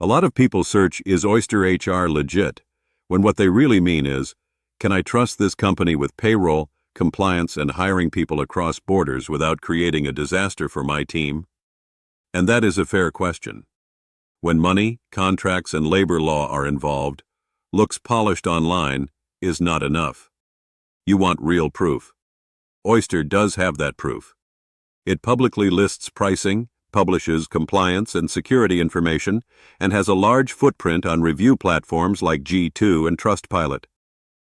A lot of people search, is OysterHR legit? When what they really mean is, can I trust this company with payroll, compliance, and hiring people across borders without creating a disaster for my team? And that is a fair question. When money, contracts, and labor law are involved, looks polished online is not enough. You want real proof. Oyster does have that proof. It publicly lists pricing, publishes compliance and security information, and has a large footprint on review platforms like G2 and Trustpilot.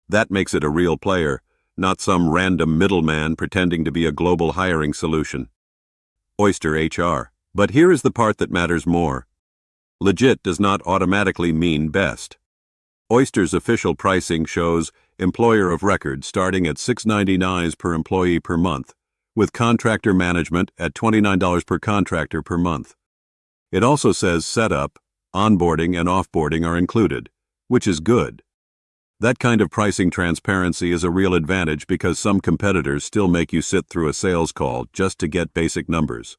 That makes it a real player, not some random middleman pretending to be a global hiring solution. OysterHR. But here is the part that matters more. Legit does not automatically mean best. Oyster's official pricing shows employer of record starting at $6.99 per employee per month, with contractor management at $29 per contractor per month. It also says setup, onboarding, and offboarding are included, which is good. That kind of pricing transparency is a real advantage because some competitors still make you sit through a sales call just to get basic numbers.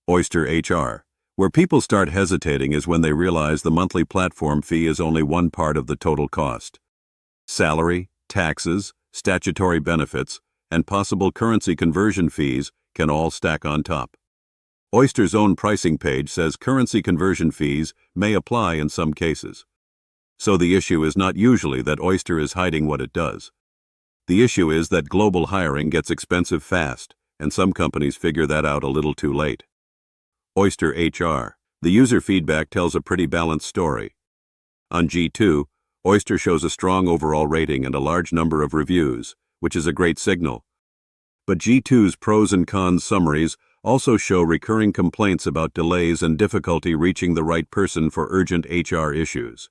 OysterHR. Where people start hesitating is when they realize the monthly platform fee is only one part of the total cost. Salary, taxes, statutory benefits, and possible currency conversion fees can all stack on top. Oyster's own pricing page says currency conversion fees may apply in some cases. So the issue is not usually that Oyster is hiding what it does. The issue is that global hiring gets expensive fast, and some companies figure that out a little too late. OysterHR. The user feedback tells a pretty balanced story. On G2, Oyster shows a strong overall rating and a large number of reviews, which is a great signal. But G2's pros and cons summaries also show recurring complaints about delays and difficulty reaching the right person for urgent HR issues.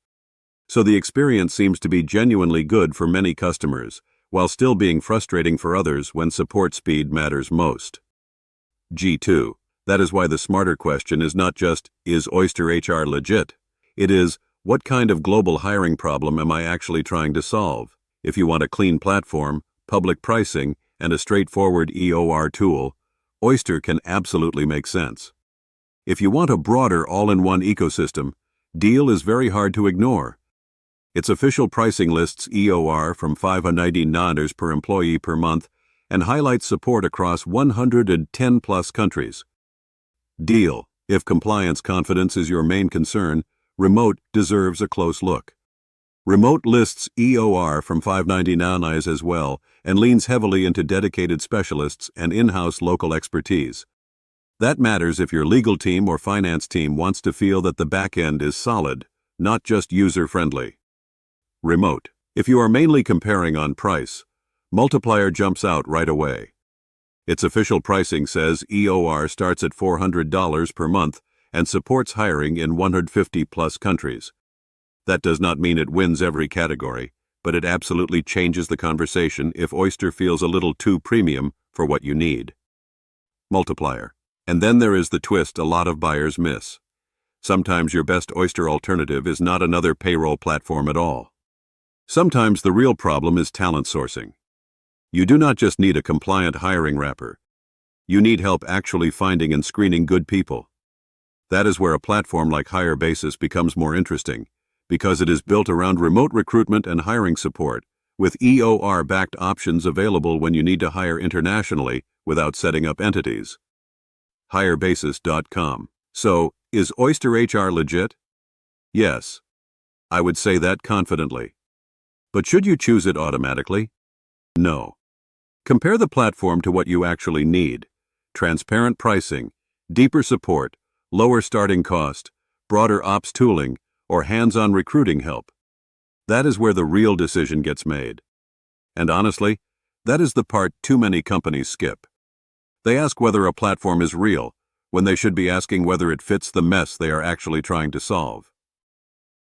So the experience seems to be genuinely good for many customers, while still being frustrating for others when support speed matters most. G2. That is why the smarter question is not just, is OysterHR legit? It is, what kind of global hiring problem am I actually trying to solve? If you want a clean platform, public pricing, and a straightforward EOR tool, Oyster can absolutely make sense. If you want a broader all-in-one ecosystem, Deel is very hard to ignore. Its official pricing lists EOR from $5.99 per employee per month and highlights support across 110-plus countries. Deel. If compliance confidence is your main concern, Remote deserves a close look. Remote lists EOR from $5.99 as well and leans heavily into dedicated specialists and in-house local expertise. That matters if your legal team or finance team wants to feel that the back end is solid, not just user-friendly. Remote. If you are mainly comparing on price, Multiplier jumps out right away. Its official pricing says EOR starts at $400 per month and supports hiring in 150-plus countries. That does not mean it wins every category, but it absolutely changes the conversation if Oyster feels a little too premium for what you need. Multiplier. And then there is the twist a lot of buyers miss. Sometimes your best Oyster alternative is not another payroll platform at all. Sometimes the real problem is talent sourcing. You do not just need a compliant hiring wrapper. You need help actually finding and screening good people. That is where a platform like HireBasis becomes more interesting, because it is built around remote recruitment and hiring support, with EOR-backed options available when you need to hire internationally without setting up entities. HireBasis.com. So, is OysterHR legit? Yes. I would say that confidently. But should you choose it automatically? No. Compare the platform to what you actually need: transparent pricing, deeper support, lower starting cost, broader ops tooling, or hands-on recruiting help. That is where the real decision gets made. And honestly, that is the part too many companies skip. They ask whether a platform is real, when they should be asking whether it fits the mess they are actually trying to solve.